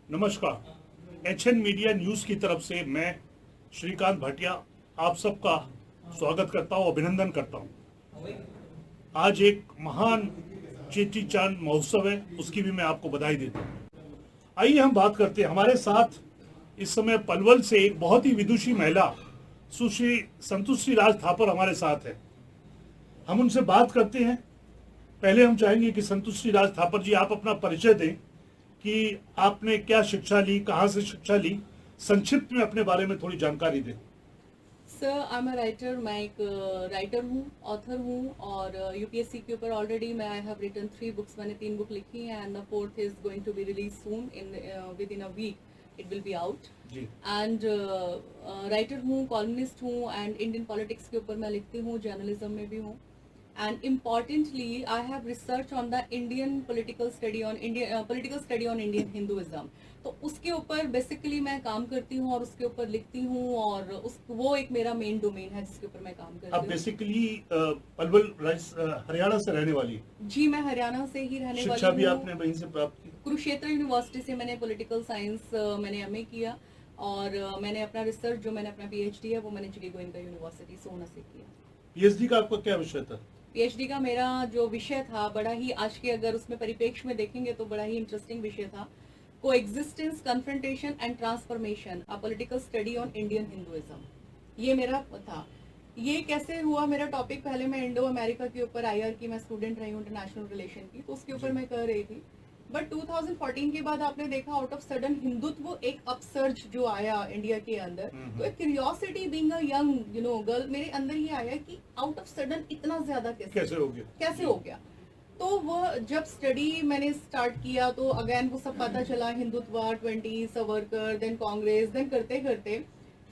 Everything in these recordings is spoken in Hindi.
नमस्कार। एचएन मीडिया न्यूज की तरफ से मैं श्रीकांत भाटिया आप सबका स्वागत करता हूं, अभिनंदन करता हूं। आज एक महान चेटी चांद महोत्सव है, उसकी भी मैं आपको बधाई देता हूं। आइए हम बात करते हैं। हमारे साथ इस समय पलवल से एक बहुत ही विदुषी महिला सुश्री संतुश्री राज थापर हमारे साथ है। हम उनसे बात करते हैं। पहले हम चाहेंगे कि संतुश्री राज थापर जी आप अपना परिचय दें कि आपने क्या शिक्षा ली, कहाँ से शिक्षा ली, संक्षिप्त में अपने बारे में थोड़ी जानकारी दें। Sir I am writer. मैं एक राइटर हूँ, ऑथर हूँ और यूपीएससी के ऊपर ऑलरेडी मैं आई हैव रिटन 3 बुक्स। मैंने 3 बुक लिखी हैं and the 4th is going to be release soon within a week it will be out. And writer हूँ, कॉलमनिस्ट हूँ एंड इंडियन पॉलिटिक्स के ऊपर मैं लिखती हूँ, जर्नलिज्म में भी हूँ। And importantly, I have research on the Indian political study on Indian Hinduism. तो उसके ऊपर बेसिकली मैं काम करती हूँ और उसके ऊपर लिखती हूँ और वो एक मेरा मेन डोमेन है जिसके ऊपर मैं काम करती हूँ। आप बेसिकली पलवल हरियाणा से रहने वाली? जी, मैं हरियाणा से ही रहने वाली हूँ। शिक्षा भी आपने वहीं से प्राप्त की? कुरुक्षेत्र यूनिवर्सिटी से मैंने पॉलिटिकल साइंस मैंने एमए किया और मैंने अपना रिसर्च जो मैंने अपना पीएचडी है वो मैंने जी गोइंका यूनिवर्सिटी सोना से किया। पीएचडी का आपका क्या विषय था? पीएचडी का मेरा जो विषय था बड़ा ही आज के अगर उसमें परिप्रेक्ष्य में देखेंगे तो बड़ा ही इंटरेस्टिंग विषय था। Coexistence, confrontation and transformation, a political study on Indian Hinduism, ये मेरा था। ये कैसे हुआ मेरा टॉपिक? पहले मैं इंडो अमेरिका के ऊपर आईआर की मैं स्टूडेंट रही हूँ, इंटरनेशनल रिलेशन की, तो उसके ऊपर मैं कर रही थी। बट 2014 के बाद आपने देखा आउट ऑफ सडन हिंदुत्व एक अपसर्ज जो आया इंडिया के अंदर, तो एक curiosity being a young girl मेरे अंदर ये आया कि आउट ऑफ सडन इतना ज्यादा कैसे हो गया। तो वो जब स्टडी मैंने स्टार्ट किया तो अगेन वो सब पता चला, हिंदुत्व 20 सावरकर, देन कांग्रेस, देन करते करते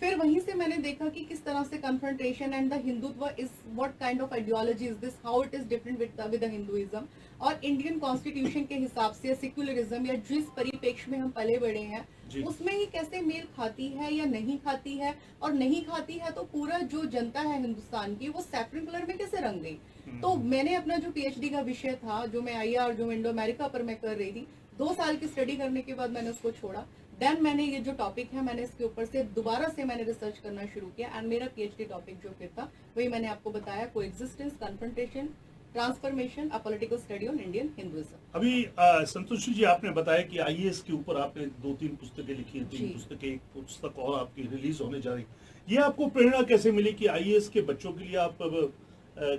फिर वहीं से मैंने देखा कि किस तरह से confrontation and the Hindutva is what kind of ideology is this, how it is different with the Hinduism, और इंडियन कॉन्स्टिट्यूशन के हिसाब से सेक्युलरिज्म या जिस परिप्रेक्ष्य में हम पले बड़े हैं उसमें ही कैसे मेल खाती है या नहीं खाती है, और नहीं खाती है तो पूरा जो जनता है हिंदुस्तान की वो सैफरन कलर में कैसे रंग गई। तो मैंने अपना जो पीएचडी का विषय था, जो मैं आईआर जो इंडो अमेरिका पर मैं कर रही थी, 2 साल की स्टडी करने के बाद मैंने उसको छोड़ा। देन मैंने ये जो टॉपिक है मैंने इसके ऊपर से दोबारा से मैंने रिसर्च करना शुरू किया एंड मेरा पीएचडी टॉपिक जो फिर था वही मैंने आपको बताया, coexistence, confrontation, transformation, a political study on Indian Hinduism. अभी संतोषी जी आपने बताया कि आईएएस के ऊपर आपने 2-3 पुस्तकें लिखी हैं, 3 पुस्तकें, एक पुस्तक और आपकी रिलीज होने जा रही। ये आपको प्रेरणा कैसे मिली कि आईएएस के बच्चों के लिए आप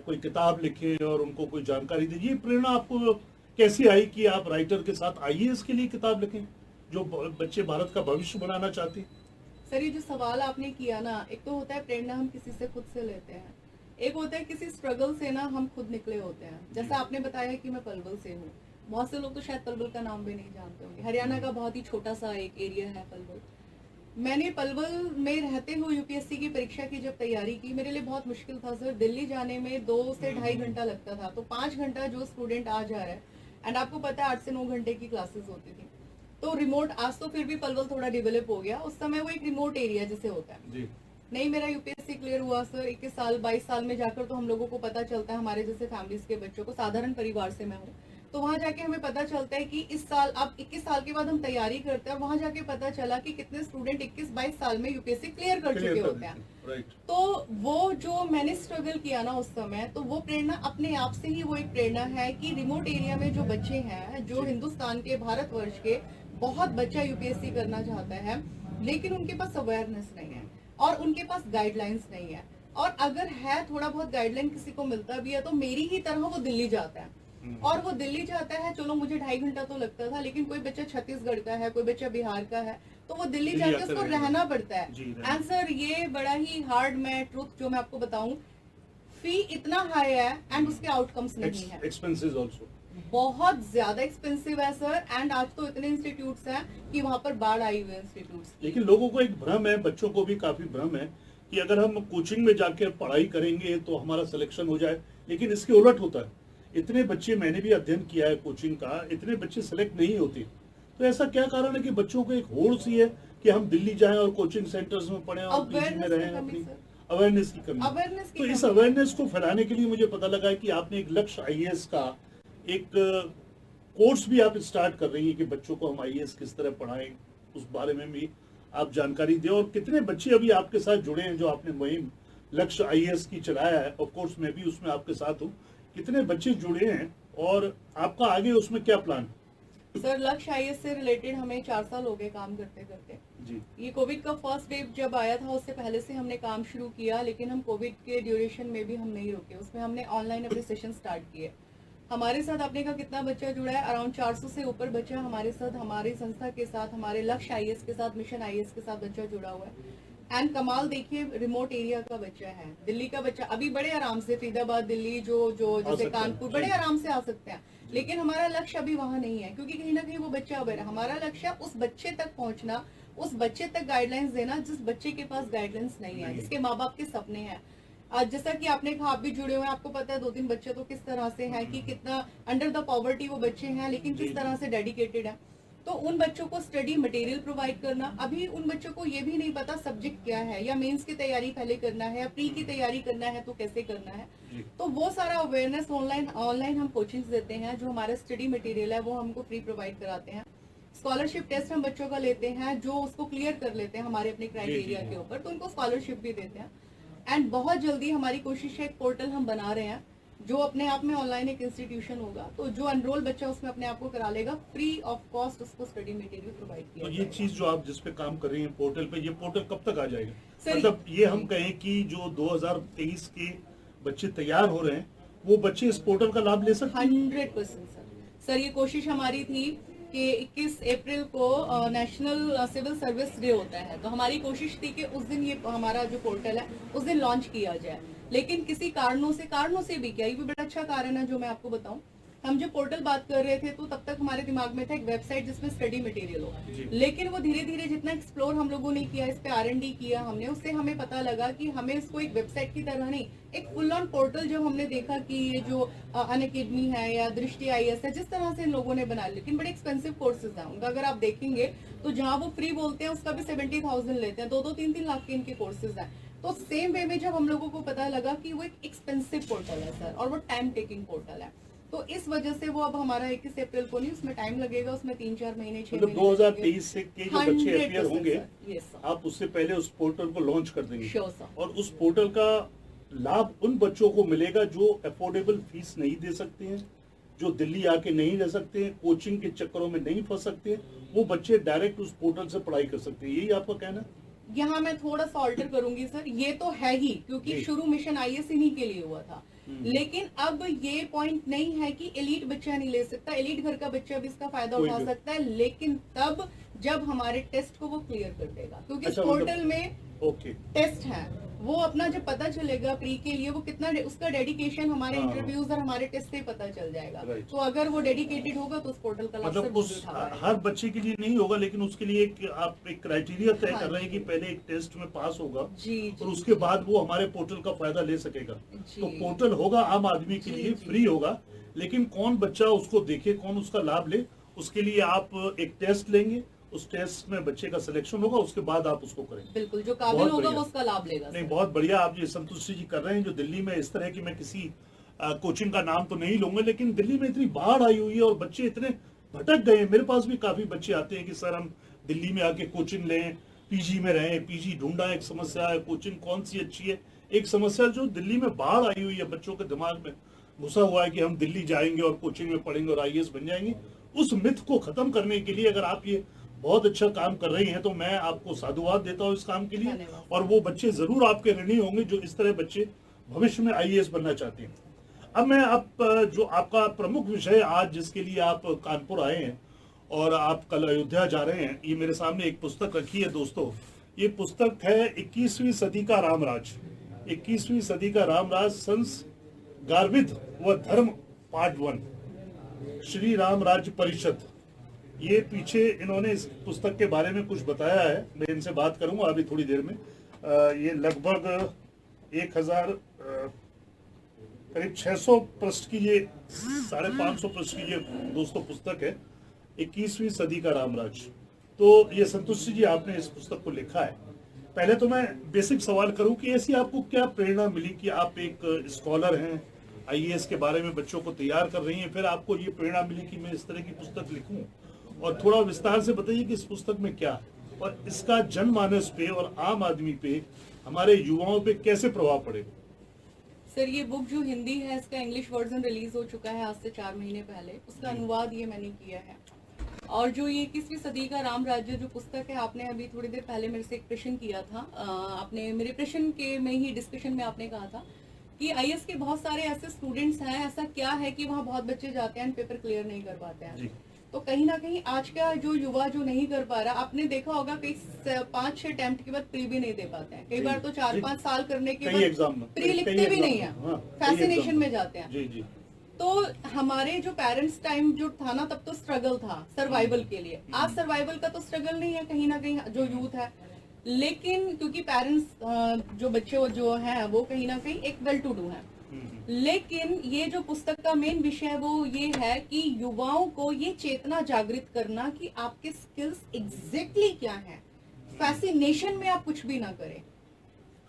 कोई किताब लिखें और उनको कोई जानकारी दें? ये प्रेरणा आपको कैसे आई कि आप राइटर के साथ आईएएस के लिए किताब लिखें, जो बच्चे भारत का भविष्य बनाना चाहते हैं? सर, ये जो सवाल आपने किया ना, एक तो होता है प्रेरणा हम किसी से खुद से लेते हैं, एक होता है किसी स्ट्रगल से ना हम खुद निकले होते हैं। जैसा आपने बताया कि मैं पलवल से हूँ, बहुत से लोग तो शायद पलवल का नाम भी नहीं जानते होंगे। हरियाणा का बहुत ही छोटा सा एक एरिया है पलवल। मैंने पलवल में रहते हुए यूपीएससी की परीक्षा की जब तैयारी की, मेरे लिए बहुत मुश्किल था सर। दिल्ली जाने में 2 से 2.5 घंटा लगता था, तो 5 घंटा जो स्टूडेंट आ जा रहा है, एंड आपको पता है 8 से 9 घंटे की क्लासेस होती थी। तो रिमोट, आज तो फिर भी पलवल थोड़ा डेवलप हो गया, उस समय वो एक रिमोट एरिया जैसे होता है जी। नहीं, मेरा यूपीएससी क्लियर हुआ सर 21 साल 22 साल में जाकर, तो हम लोगों को पता चलता है, हमारे जैसे फैमिलीज के बच्चों को, साधारण परिवार से मैं हूँ, तो वहां जाके हमें पता चलता है कि इस साल, अब 21 साल के बाद हम तैयारी करते हैं, वहां जाके पता चला कि कितने स्टूडेंट 21-22 साल में यूपीएससी क्लियर कर चुके होते हैं। तो वो जो मैंने स्ट्रगल किया ना उस समय, तो वो प्रेरणा अपने आप से ही वो एक प्रेरणा है कि रिमोट एरिया में जो बच्चे हैं, जो हिंदुस्तान के, भारतवर्ष के बहुत बच्चा यूपीएससी करना चाहता है, लेकिन उनके पास अवेयरनेस नहीं है और उनके पास गाइडलाइंस नहीं है, और अगर है थोड़ा बहुत गाइडलाइन किसी को मिलता भी है तो मेरी ही तरह वो दिल्ली जाता है। और वो दिल्ली जाता है, चलो मुझे 2.5 घंटा तो लगता था, लेकिन कोई बच्चा छत्तीसगढ़ का है, कोई बच्चा बिहार का है, तो वो दिल्ली जाके उसको रहना पड़ता है। एंड सर ये बड़ा ही हार्ड, मैं ट्रुथ जो मैं आपको बताऊं, फी इतना हाई है एंड उसके आउटकम्स नहीं है। एक्सपेंसेस आल्सो बहुत ज्यादा एक्सपेंसिव है सर, एंड आज तो इतने इंस्टीट्यूट्स हैं कि वहां पर बाढ़ आई हुई है इंस्टीट्यूट्स। लेकिन लोगों को एक भ्रम है, बच्चों को भी काफी भ्रम है कि अगर हम कोचिंग में जाकर पढ़ाई करेंगे तो हमारा सिलेक्शन हो जाए, लेकिन इसके उलट होता है। इतने बच्चे, मैंने भी अध्ययन किया है कोचिंग का, इतने बच्चे सिलेक्ट नहीं होते। तो ऐसा क्या कारण है कि बच्चों को एक होड़ सी है कि हम दिल्ली जाएं और कोचिंग सेंटर्स में पढ़ें और पीजी में रहें? अपनी अवेयरनेस की कमी। तो इस अवेयरनेस को फैलाने के लिए मुझे पता लगा है कि आपने एक लक्ष्य आईएएस का एक कोर्स भी आप स्टार्ट कर रही हैं कि बच्चों को हम आईएएस किस तरह पढ़ाएं, उस बारे में भी आप जानकारी दें। और कितने बच्चे अभी आपके साथ जुड़े हैं जो आपने मुहिम लक्ष्य आईएएस की चलाया है, ऑफ कोर्स मैं भी उसमें आपके साथ हूँ, कितने बच्चे जुड़े हैं और आपका आगे उसमें क्या प्लान है? सर लक्ष्य आईएएस से रिलेटेड हमें 4 साल हो गए काम करते करते जी। ये कोविड का फर्स्ट वेव जब आया था उससे पहले से हमने काम शुरू किया, लेकिन हम कोविड के ड्यूरेशन में भी हम नहीं रुके, उसमें हमने ऑनलाइन अपने सेशन स्टार्ट किए। हमारे साथ आपने कहा कितना बच्चा जुड़ा है, अराउंड 400 से ऊपर बच्चा हमारे साथ, हमारी संस्था के साथ, हमारे लक्ष्य आईएएस के साथ, मिशन आईएएस के साथ बच्चा जुड़ा हुआ है। एंड कमाल देखिए, रिमोट एरिया का बच्चा है, दिल्ली का बच्चा अभी बड़े आराम से फरीदाबाद, दिल्ली जो जो जैसे कानपुर बड़े आराम से आ सकते हैं, लेकिन हमारा लक्ष्य अभी वहाँ नहीं है, क्योंकि कहीं ना कहीं वो बच्चा अवेयर है। हमारा लक्ष्य उस बच्चे तक पहुंचना, उस बच्चे तक गाइडलाइंस देना जिस बच्चे के पास गाइडलाइंस नहीं है, जिसके माँ बाप के सपने हैं। आज जैसा कि आपने कहा, आप भी जुड़े हुए हैं, आपको पता है 2-3 बच्चे तो किस तरह से हैं कि कितना अंडर द पॉवर्टी वो बच्चे हैं, लेकिन किस तरह से डेडिकेटेड है। तो उन बच्चों को स्टडी मटेरियल प्रोवाइड करना, अभी उन बच्चों को ये भी नहीं पता सब्जेक्ट क्या है, या मेंस की तैयारी पहले करना है या प्री की तैयारी करना है तो कैसे करना है, तो वो सारा अवेयरनेस ऑनलाइन हम कोचिंग्स देते हैं। जो हमारा स्टडी मटेरियल है वो हमको फ्री प्रोवाइड कराते हैं। स्कॉलरशिप टेस्ट हम बच्चों का लेते हैं, जो उसको क्लियर कर लेते हैं हमारे अपने क्राइटेरिया के ऊपर, तो उनको स्कॉलरशिप भी देते हैं। एंड बहुत जल्दी हमारी कोशिश है, एक पोर्टल हम बना रहे हैं जो अपने आप में ऑनलाइन एक इंस्टीट्यूशन होगा, तो जो एनरोल बच्चा उसमें अपने आप को करा लेगा, फ्री ऑफ कॉस्ट उसको स्टडी मटेरियल प्रोवाइड किया तो ये चीज जो आप जिस पे काम कर रही हैं पोर्टल पे, ये पोर्टल कब तक आ जाएगा? सर, मतलब ये हम कहें कि जो 2023 के बच्चे तैयार हो रहे हैं वो बच्चे इस पोर्टल का लाभ ले सकते हैं? 100% सर ये कोशिश हमारी थी कि 21 अप्रैल को नेशनल सिविल सर्विस डे होता है, तो हमारी कोशिश थी कि उस दिन ये हमारा जो पोर्टल है उस दिन लॉन्च किया जाए, लेकिन किसी कारणों से भी क्या, ये भी बड़ा अच्छा कारण है जो मैं आपको बताऊं। हम जो पोर्टल बात कर रहे थे तो तब तक हमारे दिमाग में था एक वेबसाइट जिसमें स्टडी मटेरियल हो, लेकिन वो धीरे धीरे जितना एक्सप्लोर हम लोगों ने किया, इस पे R&D किया हमने, उससे हमें पता लगा कि हमें इसको एक वेबसाइट की तरह नहीं, एक फुल ऑन पोर्टल जब हमने देखा कि ये जो अनअकैडमी है या दृष्टि आईएएस है, जिस तरह से इन लोगों ने बनाया, लेकिन बड़े एक्सपेंसिव कोर्सेज हैं उनका। अगर आप देखेंगे तो जहाँ वो फ्री बोलते हैं उसका भी 70,000 लेते हैं, 2-3 लाख के इनके कोर्सेज हैं। तो सेम वे में जब हम लोगों को पता लगा कि वो एक एक्सपेंसिव पोर्टल है सर, और वो टाइम टेकिंग पोर्टल है, तो इस वजह से वो अब हमारा 21 अप्रैल को नहीं, उसमें टाइम लगेगा, उसमें 3-4 महीने 6 महीने 2023 से के जो बच्चे अपियर होंगे, Yes, sir. आप उससे पहले उस पोर्टल को लॉन्च कर देंगे। Sure, sir. और उस पोर्टल का लाभ उन बच्चों को मिलेगा जो अफोर्डेबल फीस नहीं दे सकते हैं, जो दिल्ली आके नहीं रह सकते हैं, कोचिंग के चक्करों में नहीं फंस सकते हैं, वो बच्चे डायरेक्ट उस पोर्टल से पढ़ाई कर सकते हैं। यही आपका कहना है? यहाँ मैं थोड़ा सा ऑल्टर करूंगी सर, ये तो है ही, क्योंकि शुरू मिशन आईएएस इन्हीं के लिए हुआ था, लेकिन अब ये पॉइंट नहीं है कि एलीट बच्चा नहीं ले सकता, एलीट घर का बच्चा भी इसका फायदा उठा सकता है, लेकिन तब जब हमारे टेस्ट को वो क्लियर कर देगा, क्योंकि इस पोर्टल में टेस्ट है, वो अपना जब पता चलेगा प्री के लिए वो कितना उसका डेडिकेशन हमारे इंटरव्यूज और हमारे टेस्ट से पता चल जाएगा। तो अगर वो डेडिकेटेड होगा तो उस पोर्टल का मतलब उस हर बच्चे के लिए नहीं होगा, लेकिन उसके लिए आप एक क्राइटेरिया तय कर रहे हैं कि पहले एक टेस्ट में पास होगा और उसके बाद वो हमारे पोर्टल का फायदा ले सकेगा। तो पोर्टल होगा आम आदमी के लिए फ्री होगा, लेकिन कौन बच्चा उसको देखे, कौन उसका लाभ ले, उसके लिए आप एक टेस्ट लेंगे, उस टेस्ट में बच्चे का सिलेक्शन होगा, उसके बाद आप उसको करेंगे। बिल्कुल, जो काबिल होगा वो उसका लाभ लेगा। नहीं, बहुत बढ़िया आप ये संतुष्टि जी कर रहे हैं। जो दिल्ली में इस तरह की, मैं किसी कोचिंग का नाम तो नहीं लूंगा, लेकिन दिल्ली में इतनी बाढ़ आई हुई है और बच्चे इतने भटक गए हैं। मेरे पास भी काफी बच्चे आते हैं कि सर हम दिल्ली में आके कोचिंग लें, पीजी में रहें, पीजी ढूंढा एक समस्या है, कोचिंग कौन सी अच्छी है एक समस्या। जो दिल्ली में बाढ़ आई हुई है, बच्चों के दिमाग में घुसा हुआ है कि हम दिल्ली जाएंगे और कोचिंग में पढ़ेंगे और आईएएस बन जाएंगे, उस मिथ को खत्म करने के लिए अगर आप ये बहुत अच्छा काम कर रही हैं तो मैं आपको साधुवाद देता हूं इस काम के लिए। और वो बच्चे जरूर आपके ऋणी होंगे जो इस तरह बच्चे भविष्य में आईएएस बनना चाहते हैं। अब मैं आप जो आपका प्रमुख विषय आज जिसके लिए आप कानपुर आए हैं और आप कल अयोध्या जा रहे हैं, ये मेरे सामने एक पुस्तक रखी है दोस्तों। ये पुस्तक है 21वीं सदी का रामराज, 21वीं सदी का रामराज संस्गारविद व धर्म पार्ट 1, श्री राम राज्य परिषद। ये पीछे इन्होंने इस पुस्तक के बारे में कुछ बताया है, मैं इनसे बात करूंगा अभी थोड़ी देर में। ये लगभग 1000 करीब 600 पृष्ठ की, ये 550 पृष्ठ की ये दोस्तों पुस्तक है, 21वीं सदी का रामराज। तो ये संतुष्टि जी आपने इस पुस्तक को लिखा है। पहले तो मैं बेसिक सवाल करूं कि ऐसी आपको क्या प्रेरणा मिली कि आप एक स्कॉलर हैं आईएएस के बारे में बच्चों को तैयार कर रही हैं, फिर आपको ये प्रेरणा मिली कि मैं इस तरह की पुस्तक लिखूं? और थोड़ा विस्तार से बताइए कि इस पुस्तक में क्या है और इसका जनमानस पे और आम आदमी पे, हमारे युवाओं पे कैसे प्रभाव पड़ेगा? सर ये बुक जो हिंदी है इसका इंग्लिश वर्जन रिलीज हो चुका है आज से 4 महीने पहले। उसका अनुवाद ये मैंने किया है। और जो ये 21वीं सदी का राम राज्य जो पुस्तक है, आपने अभी थोड़ी देर पहले मेरे से एक प्रश्न किया था, आपने मेरे प्रश्न के में ही डिस्कशन में आपने कहा था कि आईएएस के बहुत सारे ऐसे स्टूडेंट्स हैं, ऐसा क्या है कि वहाँ बहुत बच्चे जाते हैं पेपर क्लियर नहीं कर पाते हैं। तो कहीं ना कहीं आज का जो युवा जो नहीं कर पा रहा, आपने देखा होगा कई 5-6 अटेम्प्ट के बाद प्री भी नहीं दे पाते हैं, कई बार तो 4-5 साल करने के बाद प्री लिखते भी नहीं है, फैसिनेशन में जाते हैं। जी जी। तो हमारे जो पेरेंट्स टाइम जो था ना, तब तो स्ट्रगल था सर्वाइवल के लिए। आज सर्वाइवल का तो स्ट्रगल नहीं है कहीं ना कहीं जो यूथ है, लेकिन क्योंकि पेरेंट्स जो बच्चे जो हैं वो कहीं ना कहीं एक वेल टू डू है। लेकिन ये जो पुस्तक का मेन विषय है वो ये है कि युवाओं को ये चेतना जागृत करना कि आपके स्किल्स एग्जैक्टली क्या हैं। फैसिनेशन में आप कुछ भी ना करें।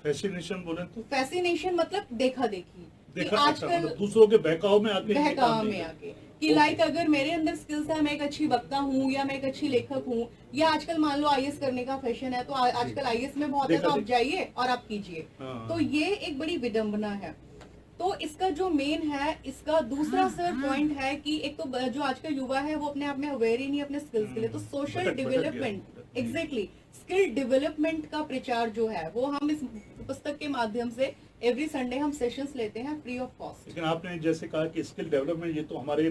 फैसिनेशन बोले तो फैसिनेशन मतलब देखा देखी, आजकल मतलब दूसरों के बहकाव में आके कि लाइक अगर मेरे अंदर स्किल्स है, मैं एक अच्छी वक्ता हूँ या मैं एक अच्छी लेखक हूँ, या आजकल मान लो आईएएस करने का फैशन है तो आजकल आईएएस में बहुत है तो आप जाइए और आप कीजिए। तो ये एक बड़ी विडंबना है। तो इसका जो मेन है, इसका दूसरा सर पॉइंट है कि एक तो जो आज का युवा है वो अपने आप में अवेयर ही नहीं अपने स्किल्स के लिए, तो social development exactly skill development का प्रचार जो है वो हम इस पुस्तक के माध्यम से एवरी संडे हम सेशंस लेते हैं फ्री ऑफ कॉस्ट। लेकिन आपने जैसे कहा कि स्किल डेवलपमेंट, ये तो हमारे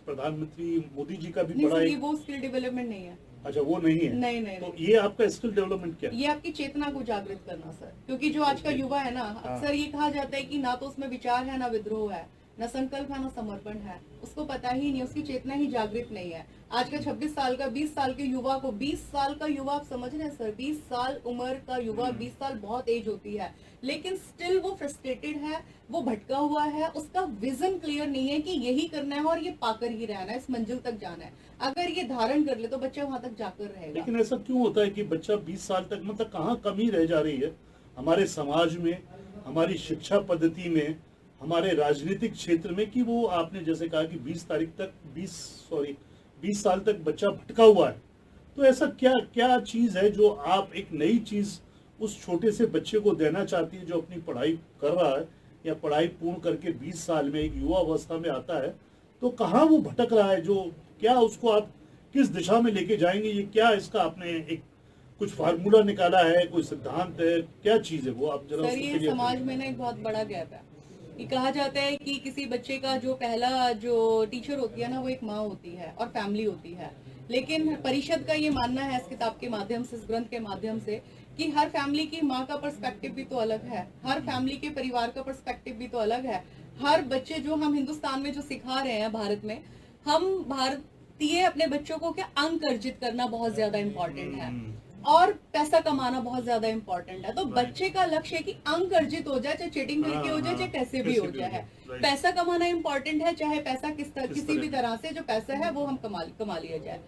प्रधानमंत्री मोदी जी का भी बड़ा वो स्किल डेवलपमेंट नहीं है। अच्छा, वो नहीं है? नहीं। तो ये आपका स्किल डेवलपमेंट क्या है? ये आपकी चेतना को जागृत करना सर, क्योंकि जो आज का युवा है ना, अक्सर ये कहा जाता है कि ना तो उसमें विचार है, ना विद्रोह है, ना संकल्प है, ना समर्पण है। उसको पता ही नहीं, उसकी चेतना ही जागृत नहीं है। आज का 26 साल का 20 साल के युवा को, 20 साल का युवा आप समझ रहे हैं सर, 20 साल उम्र का युवा, 20 साल बहुत एज होती है, लेकिन स्टिल वो फ्रस्ट्रेटेड है, वो भटका हुआ है, उसका विजन क्लियर नहीं है कि यही करना है और ये पाकर ही रहना है, इस मंजिल तक जाना है। अगर ये धारण कर ले तो बच्चा वहां तक जाकर रहेगा। लेकिन ऐसा क्यों होता है कि बच्चा 20 साल तक, मतलब कहाँ कमी रह जा रही है हमारे समाज में, हमारी शिक्षा पद्धति में, हमारे राजनीतिक क्षेत्र में, कि वो आपने जैसे कहा कि 20 साल तक बच्चा भटका हुआ है। तो ऐसा क्या चीज है जो आप एक नई चीज उस छोटे से बच्चे को देना चाहती है जो अपनी पढ़ाई कर रहा है या पढ़ाई पूर्ण करके 20 साल में एक युवा अवस्था में आता है, तो कहाँ वो भटक रहा है? जो क्या उसको आप किस दिशा में लेके जाएंगे? ये क्या इसका आपने एक कुछ फार्मूला निकाला है, कोई सिद्धांत है, क्या चीज है वो आप जरा? सर ये समाज में ना एक बहुत बड़ा गैप है। ये कहा जाता है कि किसी बच्चे का जो पहला जो टीचर होती है ना, वो एक माँ होती है और फैमिली होती है। लेकिन परिषद का ये मानना है इस किताब के माध्यम से, इस ग्रंथ के माध्यम से, कि हर फैमिली की माँ का पर्सपेक्टिव भी तो अलग है, हर फैमिली के परिवार का पर्सपेक्टिव भी तो अलग है। हर बच्चे जो हम हिंदुस्तान में जो सिखा रहे हैं, भारत में, हम भारतीय अपने बच्चों को क्या अंक अर्जित करना बहुत ज्यादा इम्पोर्टेंट है और पैसा कमाना बहुत ज्यादा इम्पोर्टेंट है। तो बच्चे का लक्ष्य है कि अंक अर्जित हो जाए, चाहे चीटिंग करके हो जाए, चाहे कैसे भी हो जाए। पैसा कमाना इम्पोर्टेंट है, चाहे पैसा किसी भी तरह से जो पैसा है वो हम कमा लिया जाए।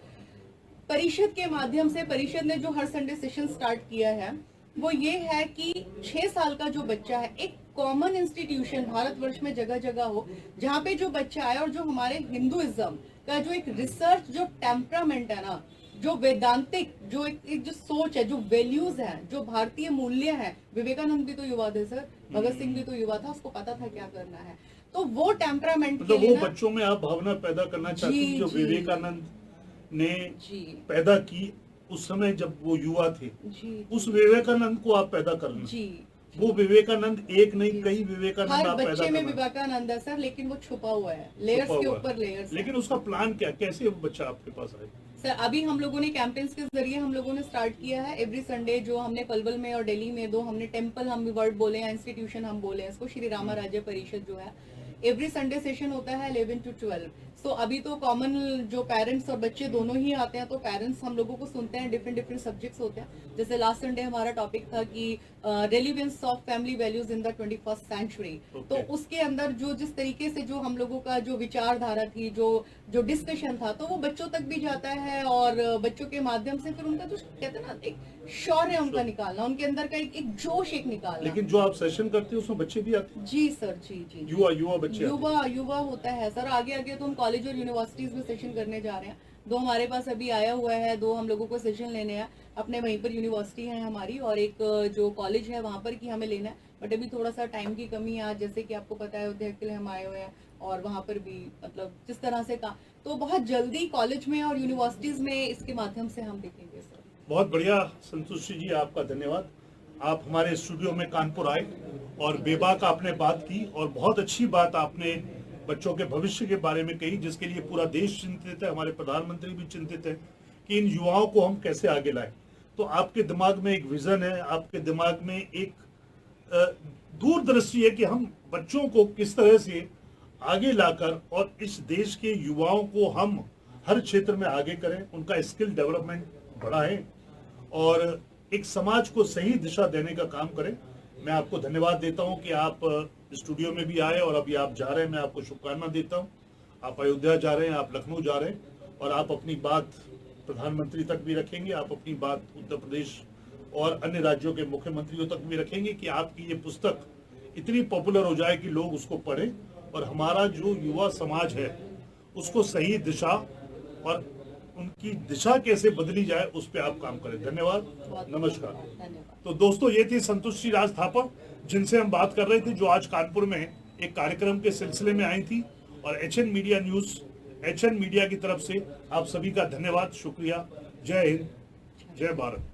परिषद के माध्यम से, परिषद ने जो हर संडे सेशन स्टार्ट किया है वो ये है कि 6 साल का जो बच्चा है, एक कॉमन इंस्टीट्यूशन भारतवर्ष में जगह जगह हो, जहाँ पे जो बच्चा आए और जो हमारे हिंदुइज्म का जो एक रिसर्च जो टेम्परामेंट है ना, जो वेदांतिक जो एक जो सोच है, जो वैल्यूज है, जो भारतीय मूल्य है। विवेकानंद भी तो युवा थे सर, भगत सिंह भी तो युवा था, उसको पता था क्या करना है। तो वो टेम्परामेंट तो वो बच्चों में आप भावना पैदा करना चाहती हैं जो विवेकानंद ने पैदा की उस समय जब वो युवा थे, उस विवेकानंद को आप पैदा करना। वो विवेकानंद एक नहीं, कई विवेकानंद आप पैदा करना। हर बच्चे में विवेकानंद है सर, लेकिन वो छुपा हुआ है, लेयर्स के ऊपर लेयर्स। लेकिन उसका प्लान क्या, कैसे वो बच्चा आपके पास आए? सर अभी हम लोगों ने कैंपेन्स के जरिए हम लोगों ने स्टार्ट किया है। एवरी संडे जो हमने पलवल में और दिल्ली में 2 हमने टेम्पल हम वर्ड बोले या इंस्टीट्यूशन हम बोले, इसको श्री रामा राज्य परिषद जो है, एवरी संडे सेशन होता है 11 to 12। सो अभी तो कॉमन जो पेरेंट्स और बच्चे दोनों ही आते हैं, तो पेरेंट्स हम लोगों को सुनते हैं, डिफरेंट सब्जेक्ट्स होते हैं। जैसे लास्ट संडे हमारा टॉपिक था कि relevance of family values in the 21st century. तो उसके अंदर जो जिस तरीके से जो हम लोगों का जो विचारधारा थी, जो डिस्कशन था, तो वो बच्चों तक भी जाता है और बच्चों के माध्यम से फिर उनका जो कहते हैं ना एक शौर्य उनका निकालना, उनके अंदर का एक जोश एक निकालना। लेकिन जो आप सेशन करते हैं उसमें बच्चे भी आते हैं? जी सर, जी। युवा बच्चे युवा होता है सर। आगे आगे तो हम कॉलेज और यूनिवर्सिटीज में सेशन करने जा रहे हैं। 2 हमारे पास अभी आया हुआ है, 2 हम लोगों को सेशन लेने हैं अपने। वहीं पर यूनिवर्सिटी है हमारी और एक जो कॉलेज है वहां पर कि हमें लेना है। बट अभी थोड़ा सा टाइम की कमी है, जैसे कि आपको पता है अध्यक्ष के लिए हम आए हुए हैं और वहां पर भी मतलब जिस तरह से का, तो बहुत जल्दी कॉलेज में और यूनिवर्सिटीज में इसके माध्यम से हम देखेंगे सर। बहुत बढ़िया संतुष्टि जी, आपका धन्यवाद। आप हमारे स्टूडियो में कानपुर आए और बेबाक आपने बात की और बहुत अच्छी बात आपने बच्चों के भविष्य के बारे में कही, जिसके लिए पूरा देश चिंतित है, हमारे प्रधानमंत्री भी चिंतित है कि इन युवाओं को हम कैसे आगे लाएं। तो आपके दिमाग में एक विजन है, आपके दिमाग में एक दूरदृष्टि है कि हम बच्चों को किस तरह से आगे लाकर और इस देश के युवाओं को हम हर क्षेत्र में आगे करें, उनका स्किल डेवलपमेंट बढ़ाएं और एक समाज को सही दिशा देने का काम करें। मैं आपको धन्यवाद देता हूं कि आप स्टूडियो में भी आए और अभी आप जा रहे हैं, मैं आपको शुभकामना देता हूं। आप अयोध्या जा रहे हैं, आप लखनऊ जा रहे हैं और आप अपनी बात प्रधानमंत्री तक भी रखेंगे, आप अपनी बात उत्तर प्रदेश और अन्य राज्यों के मुख्यमंत्रियों तक भी रखेंगे कि आपकी ये पुस्तक इतनी पॉपुलर हो जाए कि लोग उसको पढ़ें और हमारा जो युवा समाज है उसको सही दिशा और उनकी दिशा कैसे बदली जाए उस पर आप काम करें। धन्यवाद, नमस्कार। तो दोस्तों, ये थी संतुष्टि राज थापा जिनसे हम बात कर रहे थे, जो आज कानपुर में एक कार्यक्रम के सिलसिले में आई थी। और HN media news, HN media की तरफ से आप सभी का धन्यवाद, शुक्रिया। जय हिंद, जय भारत।